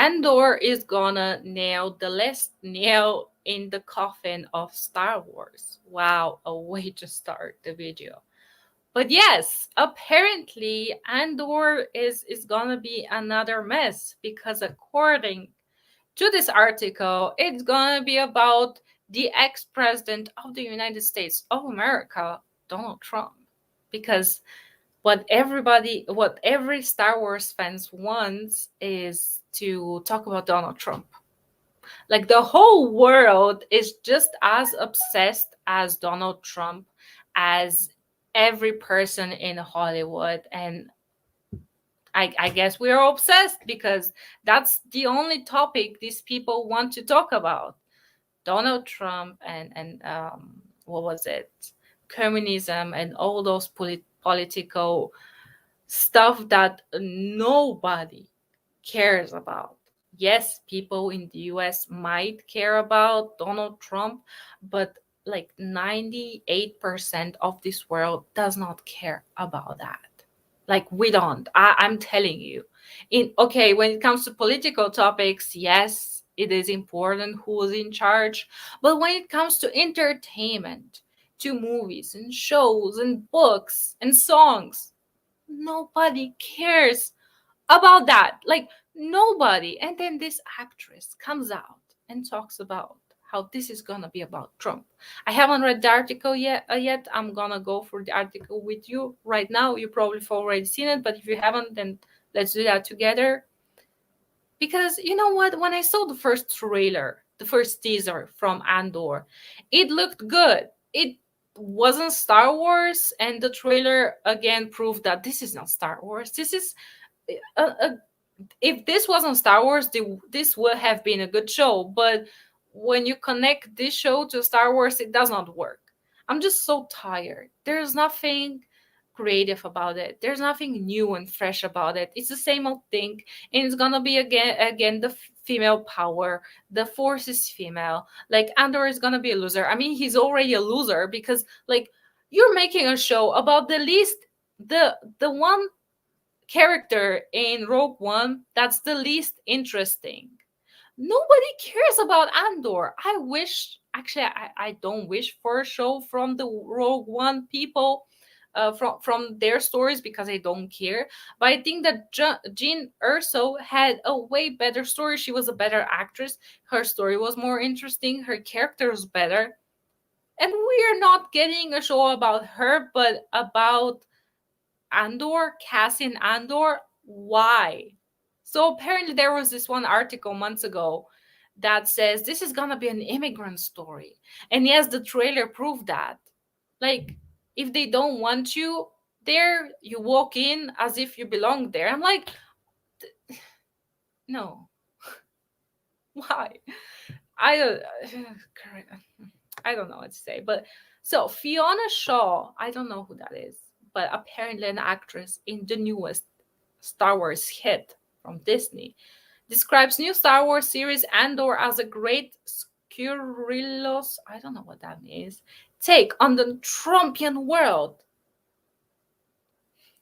Andor is gonna nail the last nail in the coffin of Star Wars. Wow, a way to start the video. But yes, apparently Andor is gonna be another mess because according to this article, it's gonna be about the ex-president of the United States of America, Donald Trump. Because what every Star Wars fans wants is to talk about Donald Trump. Like the whole world is just as obsessed as Donald Trump as every person in Hollywood. And I guess we are obsessed because that's the only topic these people want to talk about. Donald Trump and what was it? Communism and all those political stuff that nobody cares about. Yes, people in the US might care about Donald Trump, but like 98% of this world does not care about that. Like we don't. I'm telling you. When it comes to political topics, yes, it is important who's in charge. But when it comes to entertainment, to movies and shows and books and songs, nobody cares about that. Like nobody. And then this actress comes out and talks about how this is gonna be about Trump. I haven't read the article yet. I'm gonna go through the article with you right now. You probably have already seen it, but if you haven't, then let's do that together. Because you know what? When I saw the first trailer, the first teaser from Andor, it looked good. It wasn't Star Wars, and the trailer again proved that this is not Star Wars. This is if this wasn't Star Wars, this would have been a good show. But when you connect this show to Star Wars, it does not work. I'm just so tired. There's nothing creative about it. There's nothing new and fresh about it. It's the same old thing, and it's gonna be again the female power. The Force is female. Like Andor is gonna be a loser. I mean, he's already a loser because like you're making a show about the one character in Rogue One that's the least interesting. Nobody cares about Andor. I wish, actually, I don't wish for a show from the Rogue One people, from their stories because I don't care. But I think that Jean Erso had a way better story. She was a better actress. Her story was more interesting. Her character was better. And we are not getting a show about her, but about Andor, Cassian Andor. Why? So apparently there was this one article months ago that says this is gonna be an immigrant story. And yes, the trailer proved that. Like, if they don't want you there, you walk in as if you belong there. I'm like, no. Why? I don't I don't know what to say. But so Fiona Shaw, I don't know who that is, but apparently an actress in the newest Star Wars hit from Disney, describes new Star Wars series Andor as a great scurrilous, I don't know what that means, take on the Trumpian world.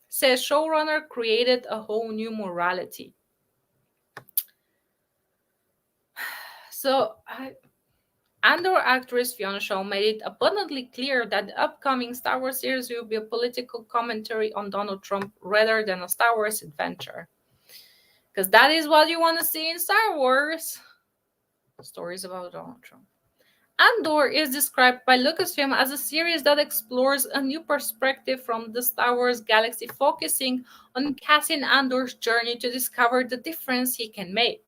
Says showrunner created a whole new morality. So Andor actress Fiona Shaw made it abundantly clear that the upcoming Star Wars series will be a political commentary on Donald Trump rather than a Star Wars adventure. Because that is what you want to see in Star Wars. Stories about Donald Trump. Andor is described by Lucasfilm as a series that explores a new perspective from the Star Wars galaxy, focusing on Cassian Andor's journey to discover the difference he can make.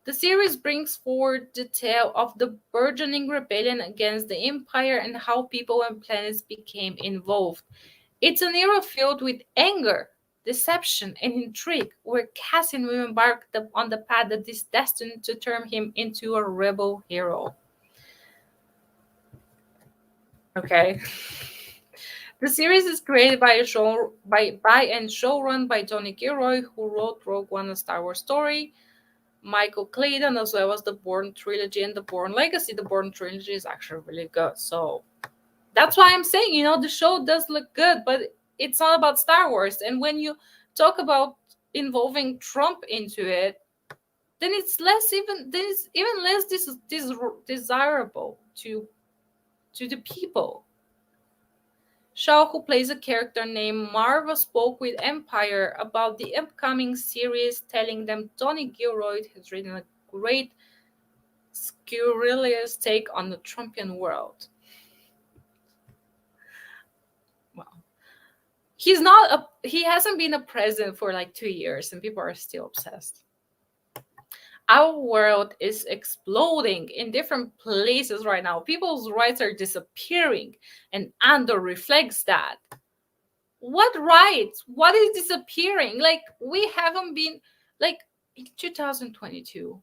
The series brings forward the tale of the burgeoning rebellion against the Empire and how people and planets became involved. It's an era filled with anger, deception, and intrigue, where Cassian will embark on the path that is destined to turn him into a rebel hero. Okay. The series is created by and showrun by Tony Gilroy, who wrote Rogue One: A Star Wars Story, Michael Clayton, as well as the Bourne trilogy and the Bourne Legacy. The Bourne trilogy is actually really good, so That's why I'm saying, the show does look good, but it's not about Star Wars. And when you talk about involving Trump into it, then it's even less desirable to the people. Shaw, who plays a character named Marva, spoke with Empire about the upcoming series, telling them Tony Gilroy has written a great, scurrilous take on the Trumpian world. Well, he hasn't been a president for like 2 years, and people are still obsessed. Our world is exploding in different places right now. People's rights are disappearing, and Andor reflects that. What rights? What is disappearing? Like, we haven't been, like, in 2022,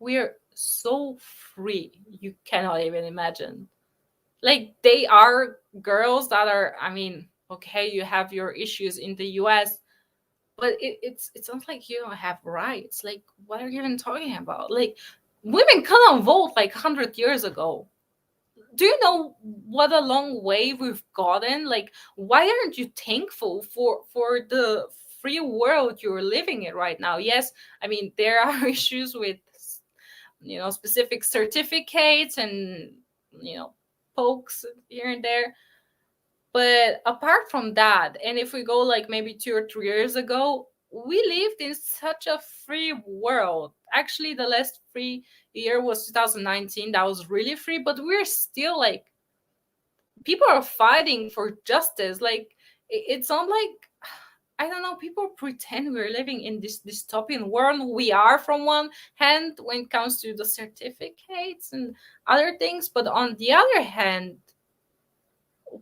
we're so free. You cannot even imagine. Like, they are girls that are, I mean, okay, you have your issues in the US, but it's not like you don't have rights. Like, what are you even talking about? Like, women couldn't vote like 100 years ago. Do you know what a long way we've gotten? Like, why aren't you thankful for the free world you're living in right now? Yes, I mean, there are issues with specific certificates and you know pokes here and there, but apart from that, and if we go like maybe 2 or 3 years ago, we lived in such a free world. Actually, the last free year was 2019. That was really free, but we're still like, people are fighting for justice. Like, it's not like, I don't know, people pretend we're living in this dystopian world. We are, from one hand, when it comes to the certificates and other things, but on the other hand,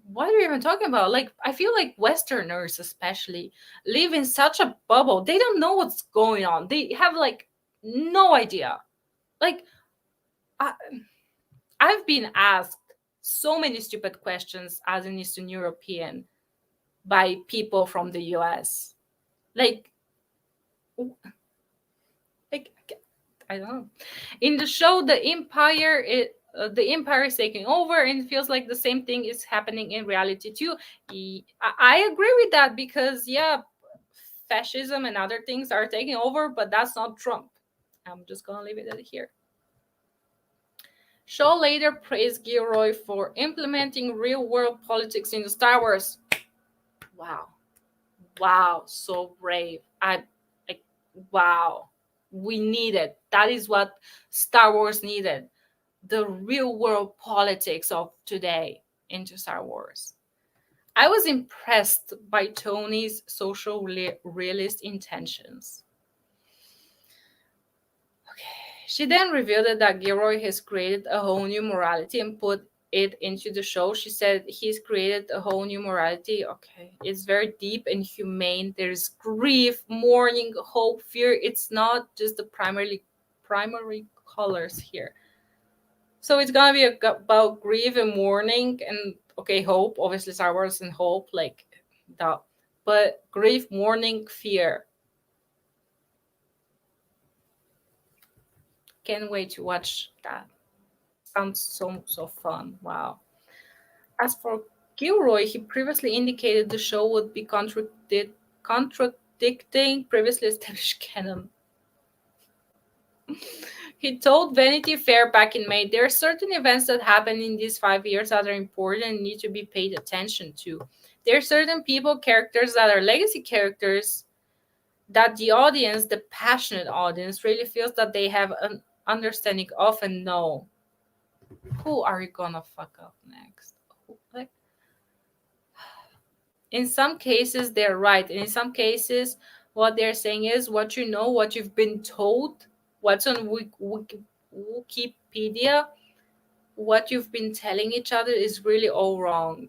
what are we even talking about? Like, I feel like Westerners, especially, live in such a bubble. They don't know what's going on. They have like no idea. Like, I, I've been asked so many stupid questions as an Eastern European by people from the US. Like, like I don't know. In the show, the empire is taking over, and it feels like the same thing is happening in reality too. I agree with that, because yeah, fascism and other things are taking over, but that's not Trump. I'm just gonna leave it at here. Shaw later praised Gilroy for implementing real-world politics in the Star Wars. Wow, wow, so brave. Like, wow, we need it. That is what Star Wars needed. The real world politics of today into Star Wars. I was impressed by Tony's social realist intentions. Okay. She then revealed that Gilroy has created a whole new morality and put it into the show. She said he's created a whole new morality. Okay. It's very deep and humane. There's grief, mourning, hope, fear. It's not just the primary colors here. So it's gonna be about grief and mourning and, okay, hope. Obviously, Star Wars and hope, like that. But grief, mourning, fear. Can't wait to watch that. Sounds so fun. Wow. As for Gilroy, he previously indicated the show would be contradicting previously established canon. He told Vanity Fair back in May, there are certain events that happen in these 5 years that are important and need to be paid attention to. There are certain people, characters that are legacy characters that the audience, the passionate audience, really feels that they have an understanding of and know. Who are you gonna fuck up next? Like, in some cases, they're right. And in some cases, what they're saying is what you know, what you've been told, what's on Wikipedia, what you've been telling each other is really all wrong.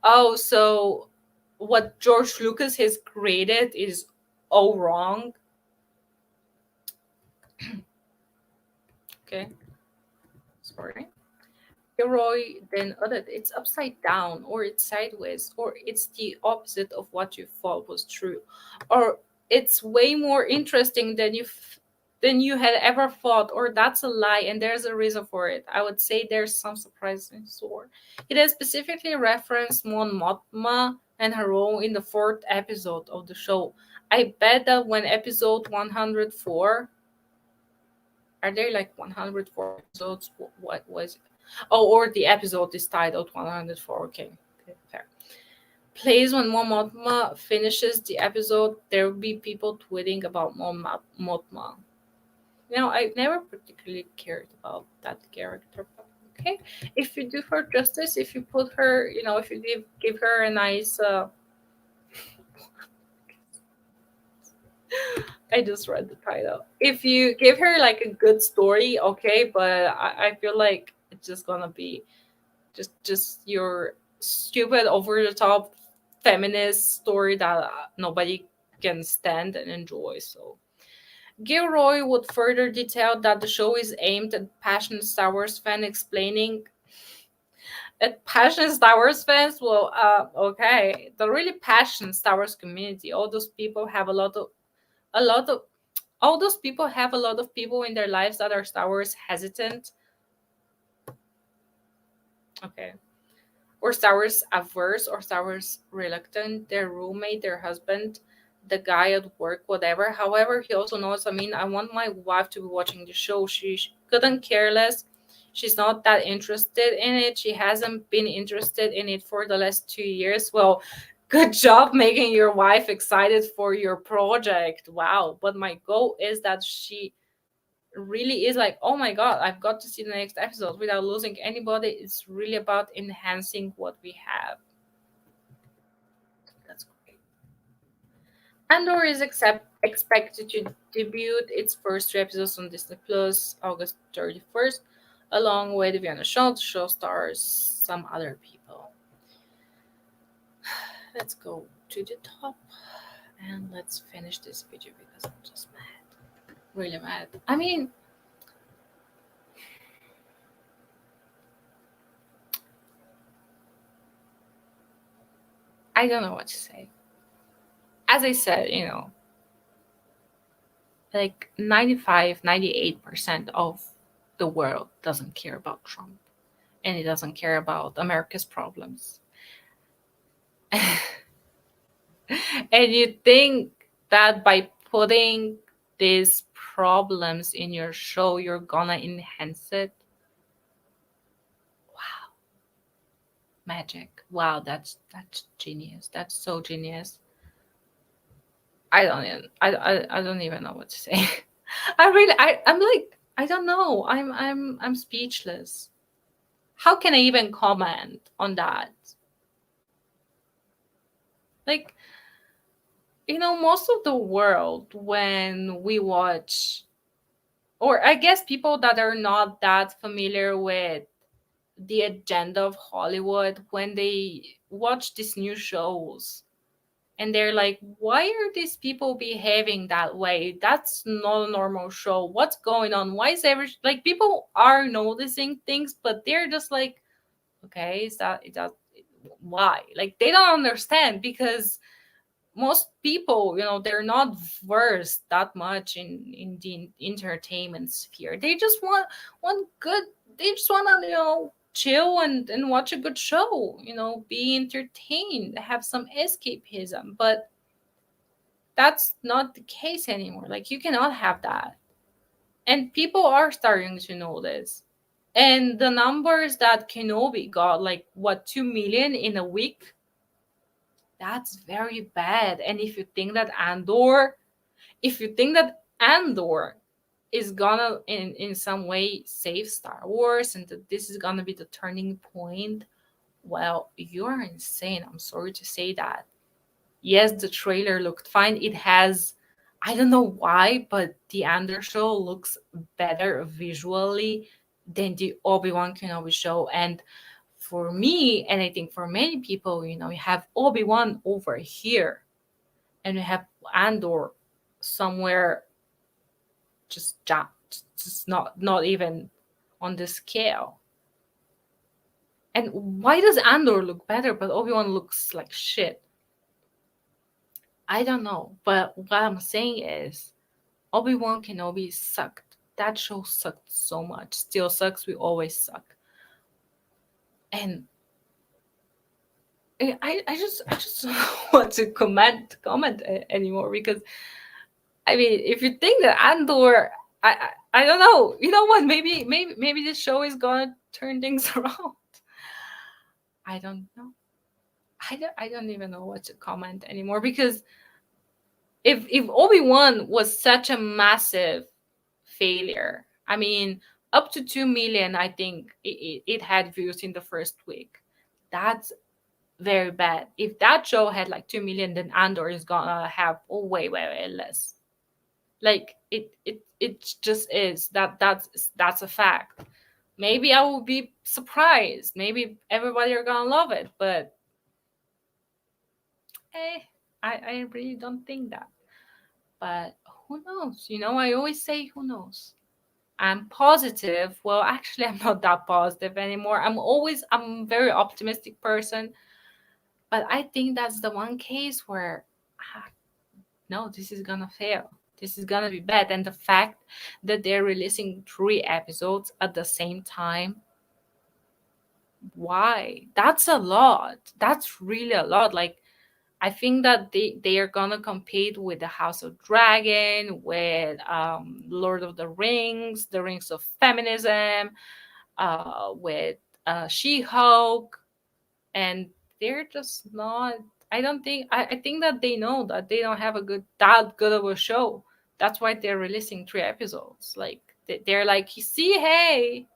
Oh, so what George Lucas has created is all wrong. Okay. Sorry. Roy then added, it's upside down, or it's sideways, or it's the opposite of what you thought was true, or it's way more interesting than than you had ever thought, or that's a lie and there's a reason for it. I would say there's some surprise in store. It has specifically referenced Mon Mothma and her role in the fourth episode of the show. I bet that when episode 104, are there like 104 episodes? What was it? Oh, or the episode is titled 104. Okay, okay, fair. Plays when Mon Mothma finishes the episode, there will be people tweeting about Mothma. I never particularly cared about that character. But okay, if you do her justice, if you put her, if you give her a nice, I just read the title. If you give her like a good story, okay, but I feel like it's just gonna be just your stupid over the top feminist story that nobody can stand and enjoy. So Gilroy would further detail that the show is aimed at passionate Star Wars fans, explaining at passionate Star Wars fans. Well, okay, the really passionate Star Wars community. All those people have a lot of, all those people have a lot of people in their lives that are Star Wars hesitant. Okay, or Star Wars averse or Star Wars reluctant, their roommate, their husband, the guy at work, whatever. However, he also knows, I mean, I want my wife to be watching the show. She couldn't care less. She's not that interested in it. She hasn't been interested in it for the last 2 years. Well, good job making your wife excited for your project. Wow. But my goal is that she really is like, oh my god, I've got to see the next episode without losing anybody. It's really about enhancing what we have. That's great. Andor is expected to debut its first 3 episodes on Disney Plus August 31st, along with Vienna Shaw. The show stars some other people. Let's go to the top and let's finish this video because I'm just mad. Really mad. I mean, I don't know what to say. As I said, like 95, 98% of the world doesn't care about Trump and it doesn't care about America's problems. And you think that by putting these problems in your show, you're gonna enhance it? Wow. Magic. Wow, that's genius. That's so genius. I don't even know what to say. I'm like, I don't know. I'm speechless. How can I even comment on that? Like, most of the world, when we watch, or I guess people that are not that familiar with the agenda of Hollywood, when they watch these new shows and they're like, why are these people behaving that way? That's not a normal show. What's going on? Why is like, people are noticing things, but they're just like, okay, is that why? Like, they don't understand because most people, they're not versed that much in the entertainment sphere. They just want good, they just want to, chill and watch a good show, be entertained, have some escapism. But that's not the case anymore. Like, you cannot have that. And people are starting to know this. And the numbers that Kenobi got, like, what, 2 million in a week? That's very bad. And if you think that Andor is gonna in some way save Star Wars and that this is gonna be the turning point, well, you're insane. I'm sorry to say that. Yes, the trailer looked fine. It has, I don't know why, but the Andor show looks better visually than the Obi-Wan Kenobi show. And for me, and I think for many people, you have Obi-Wan over here and you have Andor somewhere just not even on the scale. And why does Andor look better but Obi-Wan looks like shit? I don't know. But what I'm saying is, Obi-Wan Kenobi sucked. That show sucked so much. Still sucks. We always suck. And I just don't want to comment anymore, because I mean, if you think that Andor, I don't know. You know what? Maybe this show is gonna turn things around. I don't know. I don't even know what to comment anymore, because if Obi-Wan was such a massive failure, I mean, up to 2 million, I think it had views in the first week. That's very bad. If that show had like 2 million, then Andor is gonna have way less. Like it just is that's a fact. Maybe I will be surprised. Maybe everybody are gonna love it, but eh, I really don't think that. But who knows? I always say who knows. I'm positive. Well, actually, I'm not that positive anymore. I'm a very optimistic person, but I think that's the one case where ah, no, this is gonna fail. This is gonna be bad. And the fact that they're releasing 3 episodes at the same time, why? That's a lot. That's really a lot. Like, I think that they are gonna compete with the House of Dragon, with Lord of the Rings of Feminism, with She-Hulk, and they're just not. I don't think. I think that they know that they don't have that good of a show. That's why they're releasing 3 episodes. Like, they're like, see, hey,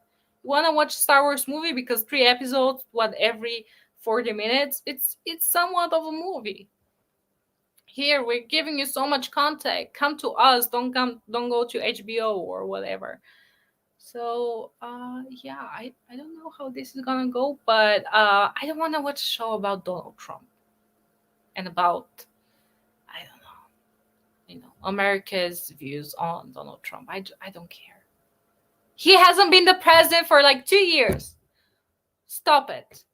you wanna watch Star Wars movie because 3 episodes, what, every 40 minutes? It's somewhat of a movie. Here we're giving you so much content. Come to us. Don't go to HBO or whatever. So yeah, I don't know how this is gonna go, but I don't want to watch a show about Donald Trump and about, I don't know, America's views on Donald Trump. I don't care. He hasn't been the president for like 2 years. Stop it.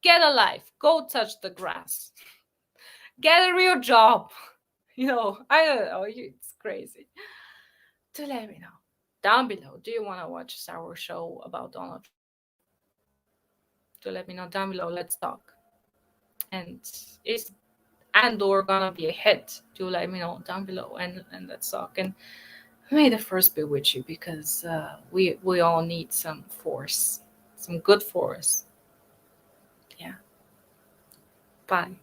Get a life. Go touch the grass. Get a real job. I don't know. It's crazy. To let me know down below. Do you want to watch a Star Wars show about Donald Trump? To let me know down below. Let's talk. And is Andor gonna be a hit? Do let me know down below, and let's talk. And may the first be with you, because we all need some force, some good force. Yeah. Bye.